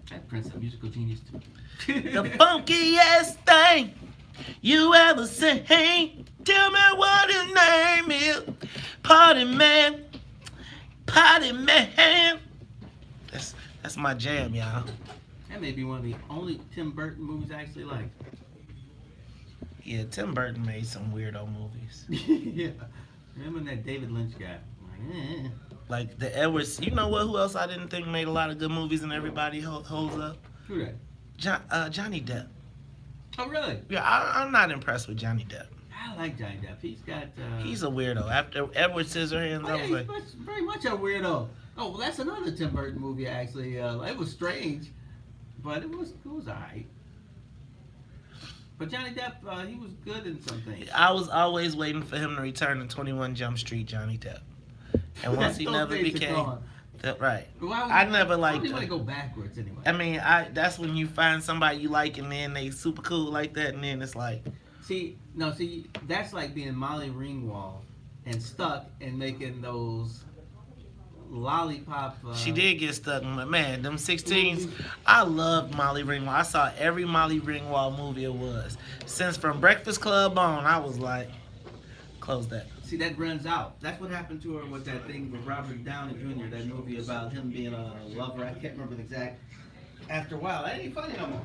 That Prince a musical genius too. The funkiest thing you ever seen. Tell me what his name is. Party man. Party man. That's my jam, y'all. That may be one of the only Tim Burton movies I actually like. Yeah, Tim Burton made some weirdo movies. Yeah. Him and that David Lynch guy. Like, Like the Edwards. You know what? Who else I didn't think made a lot of good movies and everybody holds up? Who that? Johnny Depp. Oh, really? Yeah, I'm not impressed with Johnny Depp. I like Johnny Depp. He's got. He's a weirdo. After Edward Scissorhands, Oh, I yeah, was he's like, very much a weirdo. Oh, well, that's another Tim Burton movie. Actually, it was strange, but it was alright. But Johnny Depp, he was good in some things. I was always waiting for him to return in 21 Jump Street, Johnny Depp. And once he Those never days are became gone. right. Why would I you- never why liked would you want him. to go backwards anyway? I mean, that's when you find somebody you like and then they super cool like that, and then it's like, See, that's like being Molly Ringwald and stuck and making those lollipop. she did get stuck. Man, them 16s. I loved Molly Ringwald. I saw every Molly Ringwald movie it was. Since From Breakfast Club on, I was like, close that. See, that runs out. That's what happened to her with that thing with Robert Downey Jr., that movie about him being a lover. I can't remember the exact. After a while, that ain't funny no more.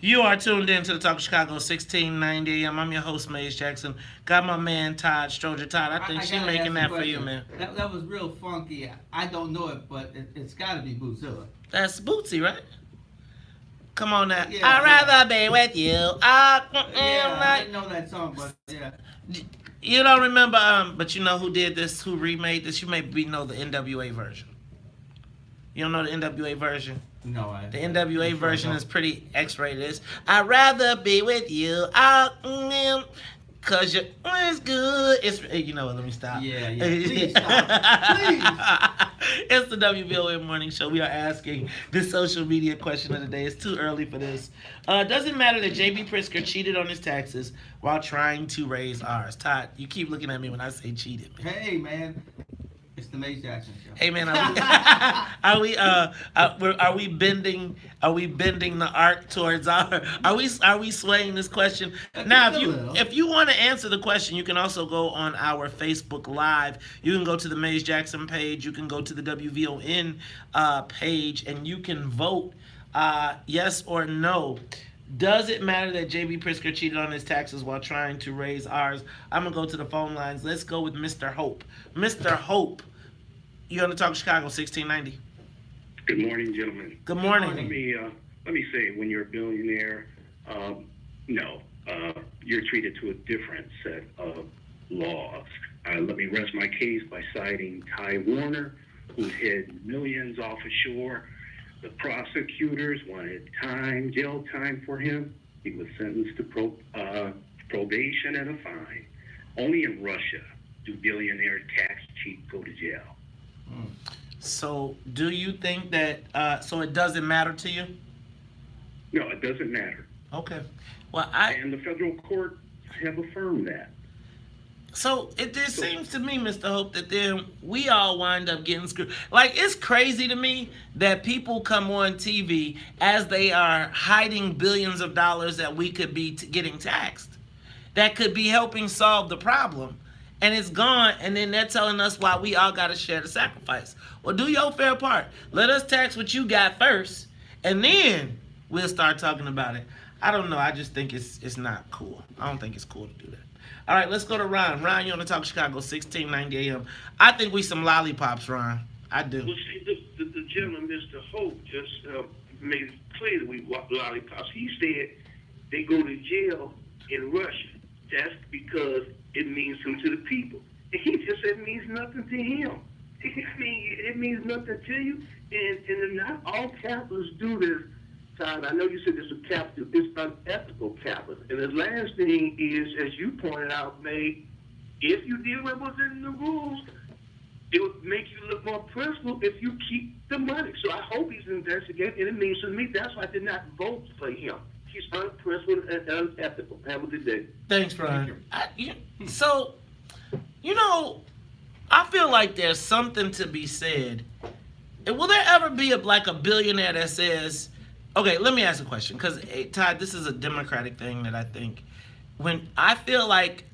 You are tuned in to the Talk of Chicago, 1690 AM. I'm your host, Maze Jackson. Got my man, Todd Stroger. Todd, I think she's gotta making ask that a for you, question. man. That was real funky. I don't know it, but it's got to be Bootzilla. That's Bootsy, right? Come on now. Yeah, I'd rather be with you. I didn't know that song, but yeah. You don't remember, but you know who did this, who remade this? You maybe know the NWA version. You don't know the NWA version? No, The NWA version is pretty X-rated. It's, I'd rather be with you, cause you're always good. It's, you know what, let me stop. Yeah. Please stop. It's the WVON Morning Show. We are asking the social media question of the day. It's too early for this. Does it matter that J.B. Pritzker cheated on his taxes while trying to raise ours? Todd, you keep looking at me when I say cheated, man. Hey, man. It's the Maze Jackson Show. Hey man, are we bending the arc towards our? Are we swaying this question? Now, if you want to answer the question, you can also go on our Facebook Live. You can go to the Maze Jackson page. You can go to the WVON page, and you can vote yes or no. Does it matter that J.B. Pritzker cheated on his taxes while trying to raise ours? I'm going to go to the phone lines. Let's go with Mr. Hope. Mr. Hope, you're on the Talk Chicago, 1690. Good morning, gentlemen. Good morning. Let me say, when you're a billionaire, no, you're treated to a different set of laws. Let me rest my case by citing Ty Warner, who hid millions offshore. The prosecutors wanted jail time for him. He was sentenced to probation and a fine. Only in Russia do billionaire tax cheats go to jail. So, do you think that, so it doesn't matter to you? No, it doesn't matter. Okay. Well, And the federal court have affirmed that. So it just seems to me, Mr. Hope, that then we all wind up getting screwed. Like, it's crazy to me that people come on TV as they are hiding billions of dollars that we could be getting taxed, that could be helping solve the problem, and it's gone, and then they're telling us why we all got to share the sacrifice. Well, do your fair part. Let us tax what you got first, and then we'll start talking about it. I don't know. I just think it's not cool. I don't think it's cool to do that. All right, let's go to Ron. Ron, you're on the Talk Chicago, 1690 AM. I think we some lollipops, Ron. I do. Well, see, the gentleman, Mr. Hope, just made it clear that we want lollipops. He said they go to jail in Russia. That's because it means something to the people. And he just said it means nothing to him. I mean, it means nothing to you. And not all capitalists do this. Todd, I know you said it's a capital, it's unethical capital. And the last thing is, as you pointed out, May, if you deal within the rules, it would make you look more principled if you keep the money. So I hope he's investigating, and it means to me that's why I did not vote for him. He's unprincipled and unethical. Have a good day. Thanks, Ron. So, you know, I feel like there's something to be said. And will there ever be a billionaire that says, okay, let me ask a question, because, Todd, this is a Democratic thing that I think. When I feel like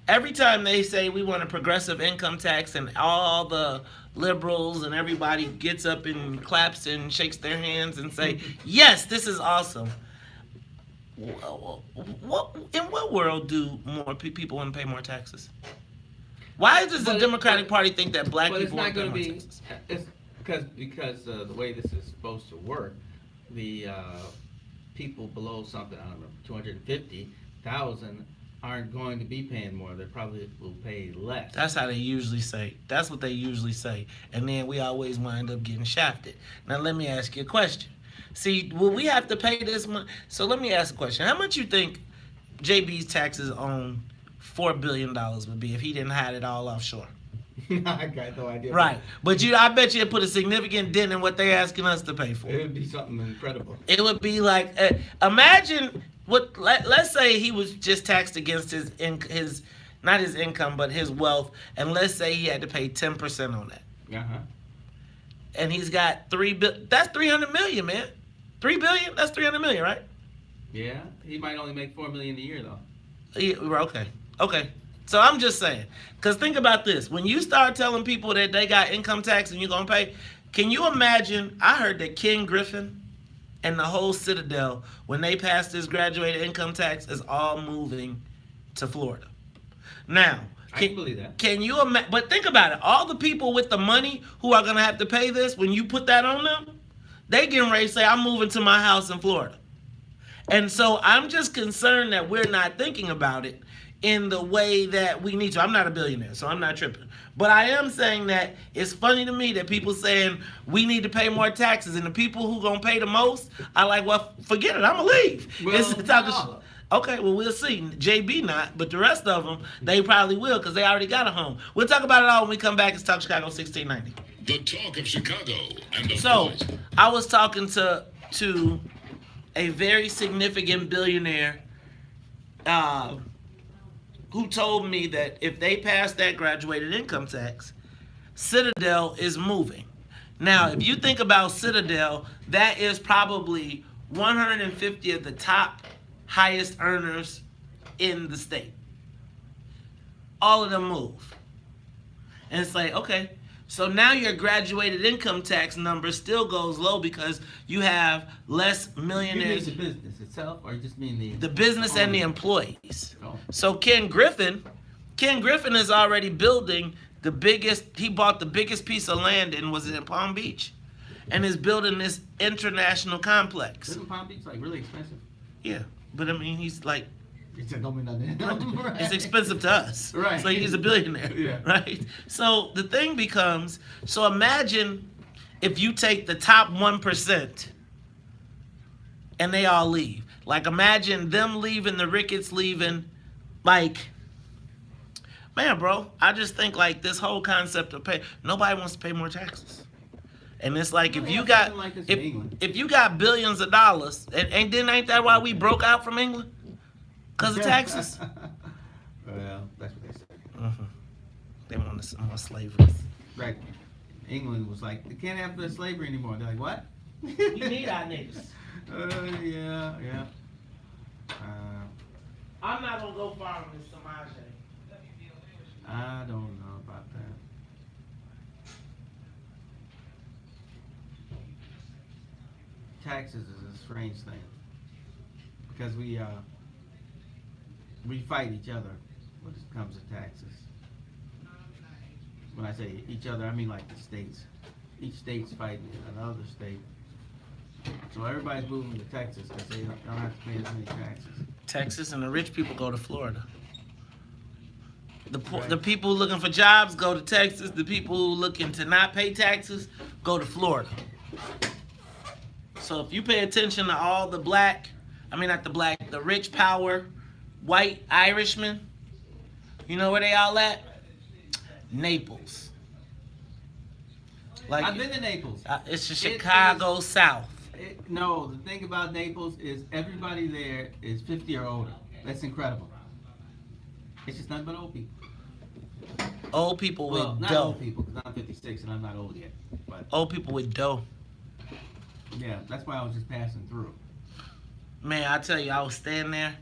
every time they say we want a progressive income tax and all the liberals and everybody gets up and claps and shakes their hands and say, yes, this is awesome. In what world do more people want to pay more taxes? Why does the Democratic Party think that black people want to pay more taxes? It's because the way this is supposed to work, the people below something, I don't know, 250,000 aren't going to be paying more. They probably will pay less. That's how they usually say. That's what they usually say. And then we always wind up getting shafted. Now, let me ask you a question. See, will we have to pay this money? So let me ask a question. How much you think JB's taxes on $4 billion would be if he didn't hide it all offshore? I got no idea. Right. But I bet you it put a significant dent in what they're asking us to pay for. It would be something incredible. It would be like, imagine let's say he was just taxed against his not his income, but his wealth, and let's say he had to pay 10% on that. Uh-huh. And he's got that's $300 million, man. $3 billion, that's $300 million, right? Yeah. He might only make $4 million a year, though. Yeah, okay. So I'm just saying, because think about this. When you start telling people that they got income tax and you're going to pay, can you imagine? I heard that Ken Griffin and the whole Citadel, when they pass this graduated income tax, is all moving to Florida. Now, I can believe that. Can you imagine? But think about it. All the people with the money who are going to have to pay this, when you put that on them, they getting ready to say, I'm moving to my house in Florida. And so I'm just concerned that we're not thinking about it in the way that we need to. I'm not a billionaire, so I'm not tripping. But I am saying that it's funny to me that people saying we need to pay more taxes, and the people who going to pay the most are like, well, forget it, I'm going to leave. Well, Okay, well, we'll see. JB not, but the rest of them, they probably will because they already got a home. We'll talk about it all when we come back. It's Talk Chicago 1690. The talk of Chicago and the So, voice. I was talking to a very significant billionaire who told me that if they pass that graduated income tax, Citadel is moving. Now, if you think about Citadel, that is probably 150 of the top highest earners in the state. All of them move. And it's like, okay, so now your graduated income tax number still goes low because you have less You millionaires. mean the business itself, or you just mean The business and the employees. Oh. So Ken Griffin is already building the biggest, he bought the biggest piece of land was in Palm Beach, and is building this international complex. Isn't Palm Beach like really expensive? Yeah, but I mean, he's like, It don't mean nothing. it's expensive to us. Right. So he's a billionaire. Yeah. Right? So the thing becomes, so imagine if you take the top 1% and they all leave. Like imagine them leaving, the Ricketts leaving. Like, man, bro, I just think like this whole concept of pay, nobody wants to pay more taxes. And it's like if you got like this in England. if you got billions of dollars, and then ain't that why we broke out from England? Because of taxes. Well, that's what they said. Mm-hmm. They wanted some more slavery. Right. England was like, they can't have the slavery anymore. They're like, what? You need our niggas. Yeah. I'm not gonna go far on this Samaj. I don't know about that. Taxes is a strange thing because we fight each other when it comes to taxes. When I say each other, I mean like the states. Each state's fighting another state. So everybody's moving to Texas because they don't have to pay as many taxes. Texas and the rich people go to Florida. Right. The people looking for jobs go to Texas. The people who looking to not pay taxes go to Florida. So if you pay attention to all the the rich power, white Irishmen, you know where they all at? Naples. Like I've been to Naples. it's the Chicago South. No, the thing about Naples is everybody there is 50 or older. That's incredible. It's just nothing but old people. Old people Well, with not dough. old people, because I'm 56 and I'm not old yet. But Old people with dough. yeah, that's why I was just passing through. Man, I tell you, I was staying there.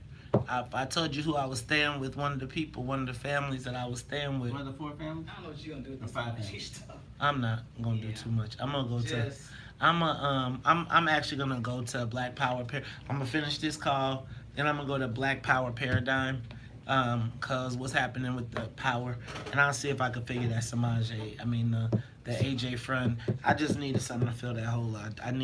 I told you who I was staying with. One of the families that I was staying with. One of the four families? I don't know what you're gonna do with Or this five Samaj families. stuff. I'm not gonna do too much. I'm gonna go to. Just I'm actually gonna go to Black Power. I'm gonna finish this call, then I'm gonna go to Black Power Paradigm, cause what's happening with the power, and I'll see if I can figure that Samaj. The AJ Front. I just needed something to fill that hole. I'm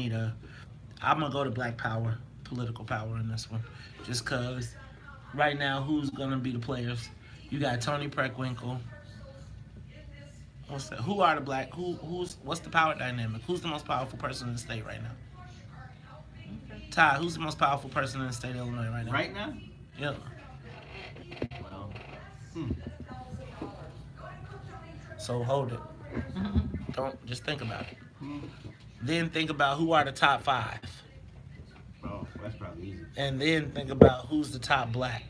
gonna go to Black Power, political power in this one, just cause right now who's gonna be the players? You got Tony Preckwinkle. What's that? Who are the black? What's the power dynamic? Who's the most powerful person in the state right now? Ty, who's the most powerful person in the state of Illinois right now? Right now? Yep. Well, So hold it. Don't just think about it. Then think about who are the top 5, Oh, that's probably easy. and then think about who's the top black.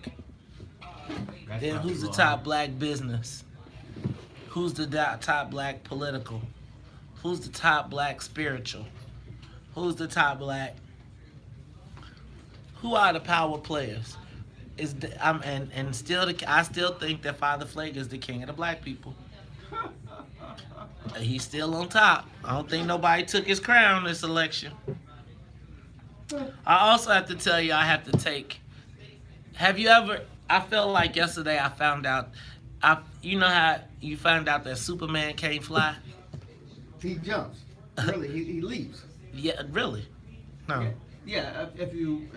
That's Then probably who's the a little top hard. black business? Who's the top black political? Who's the top black spiritual? Who's the top black? Who are the power players? I still think that Father Flake is the king of the black people. He's still on top. I don't think nobody took his crown this election. I also have to tell you, I have to take. Have you ever? I felt like yesterday I found out. You know how you found out that Superman can't fly? He jumps. Really, he leaps. Yeah, really? No. Yeah, if you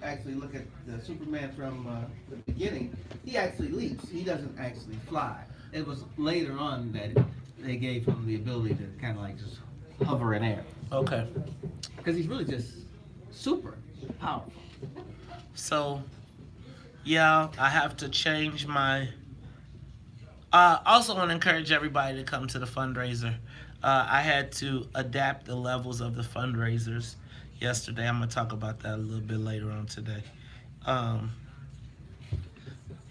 actually look at the Superman from the beginning, he actually leaps. He doesn't actually fly. It was later on that they gave him the ability to kind of like just hover in air. Okay. Because he's really just super powerful. So, yeah, I have to change my. Also, want to encourage everybody to come to the fundraiser. I had to adapt the levels of the fundraisers yesterday. I'm gonna talk about that a little bit later on today.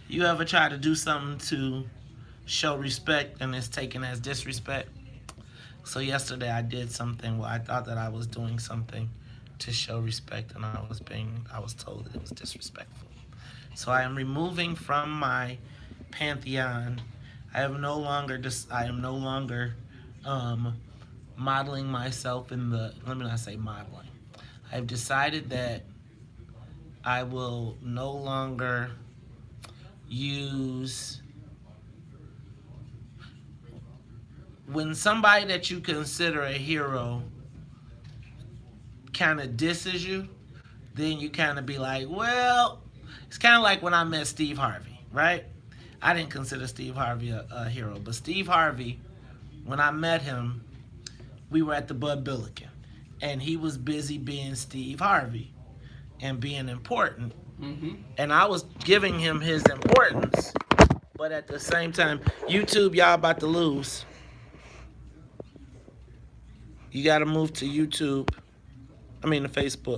You ever try to do something to show respect and it's taken as disrespect? So yesterday I did something where I thought that I was doing something to show respect, and I was told that it was disrespectful. So I am removing from my pantheon. I am no longer modeling myself in the. Let me not say modeling. I've decided that I will no longer use. When somebody that you consider a hero kind of disses you, then you kind of be like, well, it's kind of like when I met Steve Harvey, right? I didn't consider Steve Harvey a hero, but Steve Harvey, when I met him, we were at the Bud Billiken, and he was busy being Steve Harvey and being important, and I was giving him his importance, but at the same time, YouTube, y'all about to lose. You got to move to YouTube. I mean, to Facebook.